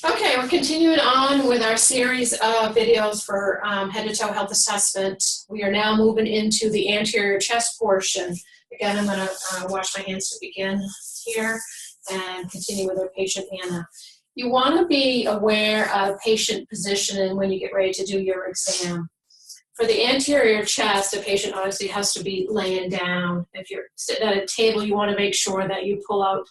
Okay, we're continuing on with our series of videos for head to toe health assessment. We are now moving into the anterior chest portion. Again, I'm going to wash my hands to begin here and continue with our patient Anna. You want to be aware of patient positioning when you get ready to do your exam. For the anterior chest, a patient obviously has to be laying down. If you're sitting at a table, you want to make sure that you pull out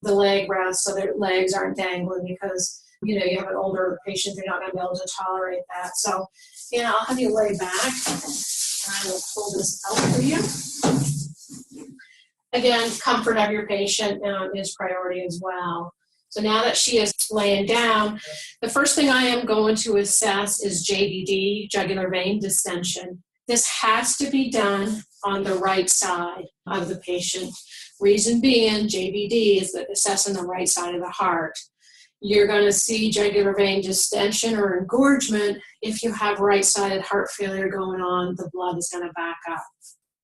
the leg rest so their legs aren't dangling, because you have an older patient, they're not going to be able to tolerate that. So, I'll have you lay back, and I will pull this out for you. Again, comfort of your patient is priority as well. So now that she is laying down, the first thing I am going to assess is JVD, jugular vein distension. This has to be done on the right side of the patient. Reason being, JVD is assessing the right side of the heart. You're going to see jugular vein distension or engorgement if you have right-sided heart failure going on. The blood is going to back up.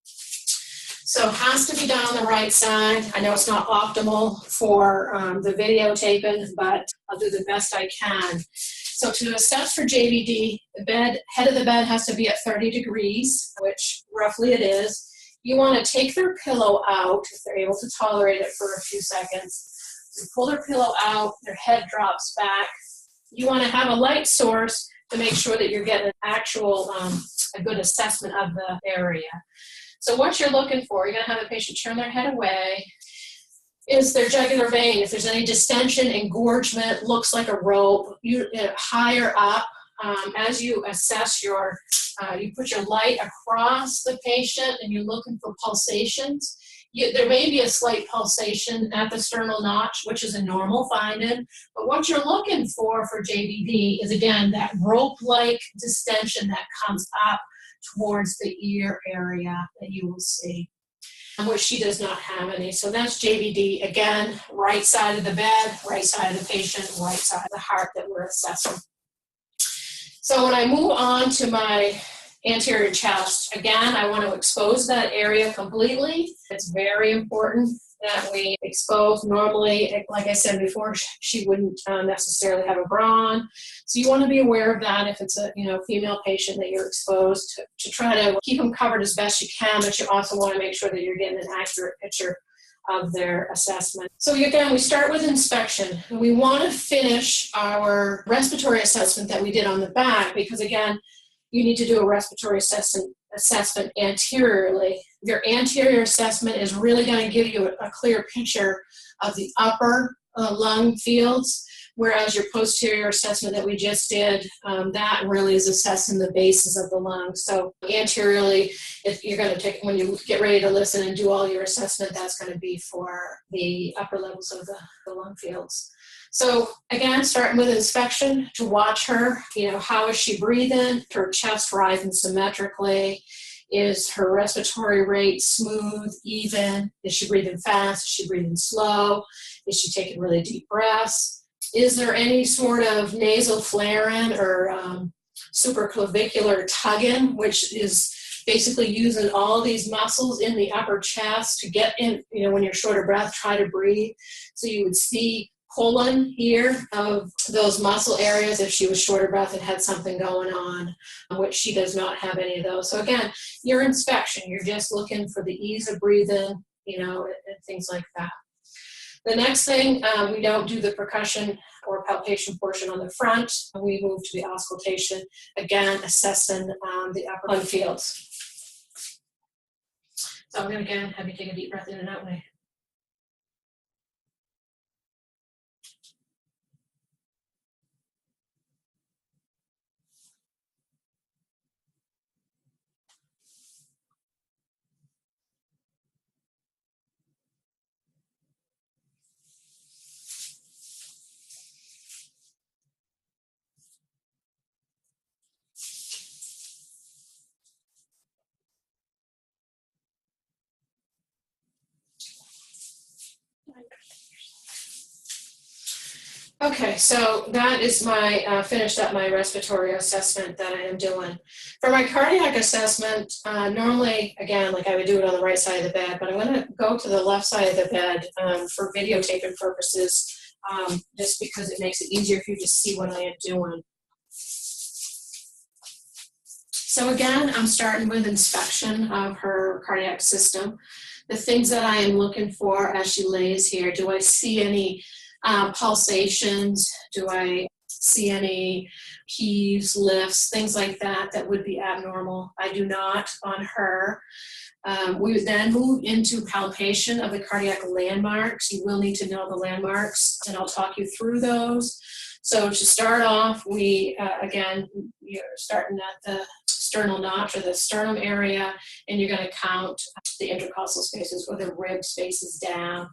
So it has to be done on the right side. I know it's not optimal for the videotaping, but I'll do the best I can. So to assess for JVD, the head of the bed has to be at 30 degrees, which roughly it is. You want to take their pillow out if they're able to tolerate it for a few seconds. You pull their pillow out, their head drops back. You want to have a light source to make sure that you're getting an actual, a good assessment of the area. So what you're looking for, you're going to have the patient turn their head away. Is their jugular vein, if there's any distension, engorgement, looks like a rope, higher up, as you assess you put your light across the patient and you're looking for pulsations. There may be a slight pulsation at the sternal notch, which is a normal finding, but what you're looking for JVD is, again, that rope-like distension that comes up towards the ear area that you will see, which she does not have any. So that's JVD. Again, right side of the bed, right side of the patient, right side of the heart that we're assessing. So when I move on to my anterior chest, again, I want to expose that area completely. It's very important that we expose. Normally, like I said before, she wouldn't necessarily have a bra on. So you want to be aware of that if it's a female patient that you're exposed to try to keep them covered as best you can, but you also want to make sure that you're getting an accurate picture of their assessment. So again, we start with inspection. We want to finish our respiratory assessment that we did on the back, because again, you need to do a respiratory assessment anteriorly. Your anterior assessment is really going to give you a clear picture of the upper lung fields, whereas your posterior assessment that we just did, that really is assessing the bases of the lungs. So anteriorly, if you're going to take, when you get ready to listen and do all your assessment, that's going to be for the upper levels of the lung fields. So again, starting with inspection, to watch her, how is she breathing? Her chest rising symmetrically? Is her respiratory rate smooth, even? Is she breathing fast? Is she breathing slow? Is she taking really deep breaths? Is there any sort of nasal flaring or supraclavicular tugging, which is basically using all these muscles in the upper chest to get in, when you're short of breath, try to breathe. So you would see pulling here of those muscle areas if she was short of breath and had something going on, which she does not have any of those. So again, your inspection, you're just looking for the ease of breathing, and things like that. The next thing, we don't do the percussion or palpation portion on the front. We move to the auscultation, again, assessing the upper lung fields. So I'm going to again have you take a deep breath in and out way. Okay, so that is my, finished up my respiratory assessment that I am doing. For my cardiac assessment, normally, again, like I would do it on the right side of the bed, but I'm going to go to the left side of the bed for videotaping purposes. just because it makes it easier for you to see what I am doing. So again, I'm starting with inspection of her cardiac system. The things that I am looking for as she lays here, do I see any pulsations? Do I see any heaves, lifts, things like that that would be abnormal? I do not on her. We would then move into palpation of the cardiac landmarks. You will need to know the landmarks, and I'll talk you through those. So to start off, again, you're starting at the sternal notch or the sternum area, and you're going to count the intercostal spaces or the rib spaces down.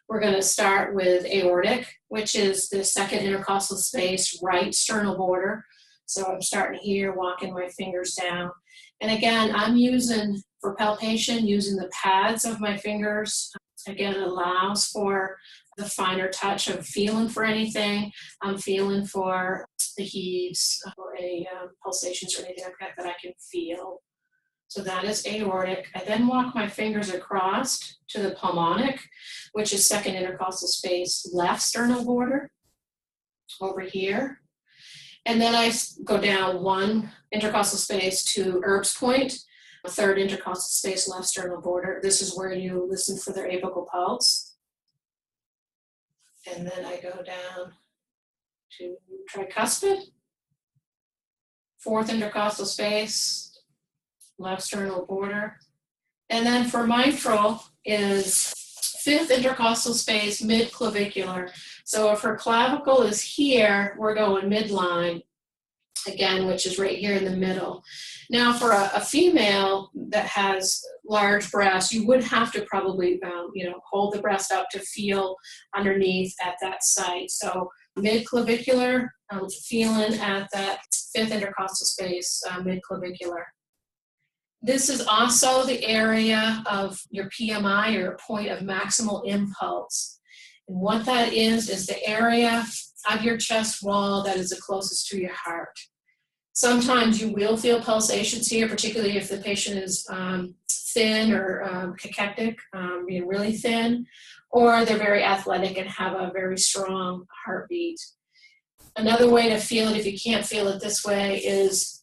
We're going to start with aortic, which is the second intercostal space, right sternal border. So I'm starting here, walking my fingers down. And again, I'm using, for palpation, using the pads of my fingers. Again, it allows for the finer touch of feeling for anything. I'm feeling for the heaves or any pulsations or anything like that that I can feel. So that is aortic. I then walk my fingers across to the pulmonic, which is second intercostal space, left sternal border, over here. And then I go down one intercostal space to Erb's point, third intercostal space, left sternal border. This is where you listen for their apical pulse. And then I go down to tricuspid, fourth intercostal space, left sternal border. And then for mitral is fifth intercostal space, mid-clavicular. So if her clavicle is here, we're going midline, again, which is right here in the middle. Now for a female that has large breasts, you would have to probably hold the breast up to feel underneath at that site. So mid-clavicular, feeling at that fifth intercostal space, mid-clavicular. This is also the area of your PMI, or point of maximal impulse. And what that is the area of your chest wall that is the closest to your heart. Sometimes you will feel pulsations here, particularly if the patient is thin or cachectic, being really thin, or they're very athletic and have a very strong heartbeat. Another way to feel it, if you can't feel it this way, is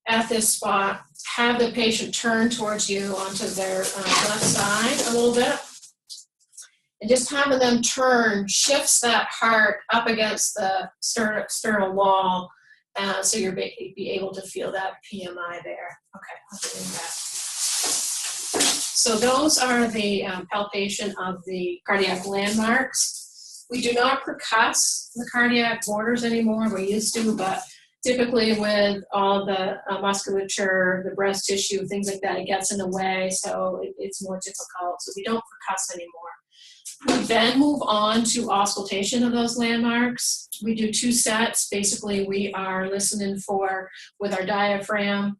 at this spot, have the patient turn towards you onto their left side a little bit. And just having them turn shifts that heart up against the sternal wall, so you'll be able to feel that PMI there. Okay, I'll do that. So those are the palpation of the cardiac landmarks. We do not percuss the cardiac borders anymore. We used to, but typically with all the musculature, the breast tissue, things like that, it gets in the way, so it's more difficult. So we don't percuss anymore. We then move on to auscultation of those landmarks. We do two sets. Basically, we are listening for, with our diaphragm,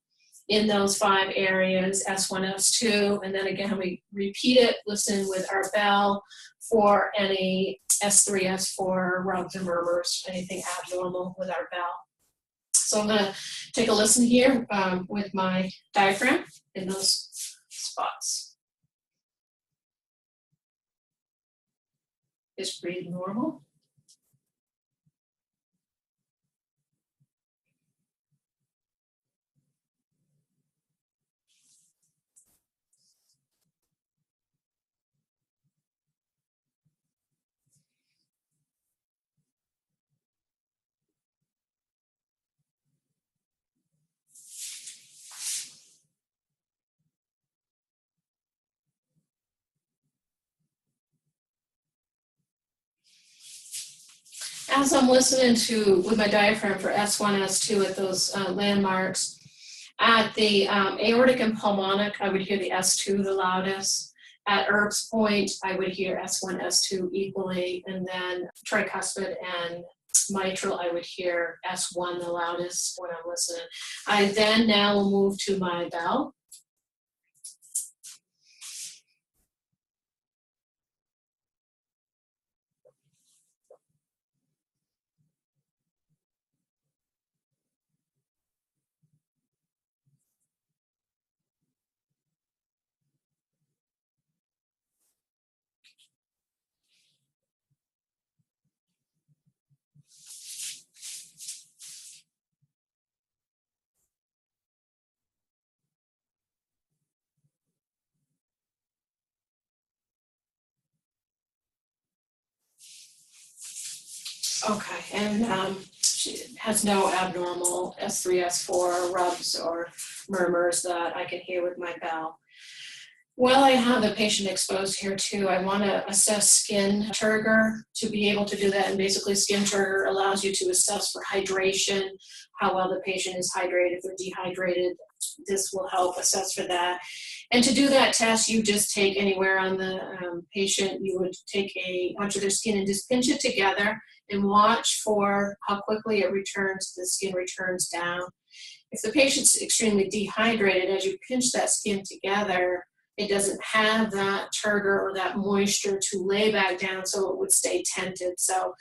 in those 5 areas, S1, S2, and then again, we repeat it, listen with our bell for any S3, S4 rubs and murmurs, anything abnormal with our bell. So I'm gonna take a listen here with my diaphragm in those spots. Just breathe normal. As I'm listening to, with my diaphragm for S1, S2 at those landmarks, at the aortic and pulmonic, I would hear the S2 the loudest. At Erb's point, I would hear S1, S2 equally, and then tricuspid and mitral, I would hear S1 the loudest when I'm listening. I then now will move to my bell. Okay, and she has no abnormal S3, S4 rubs or murmurs that I can hear with my bell. While I have the patient exposed here too, I want to assess skin turgor to be able to do that. And basically skin turgor allows you to assess for hydration, how well the patient is hydrated. If they're dehydrated, this will help assess for that. And to do that test, you just take anywhere on the patient, you would take a bunch of their skin and just pinch it together and watch for how quickly it returns, the skin returns down. If the patient's extremely dehydrated, as you pinch that skin together, it doesn't have that turgor or that moisture to lay back down, so it would stay tented. So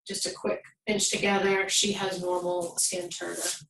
just a quick pinch together, she has normal skin turgor.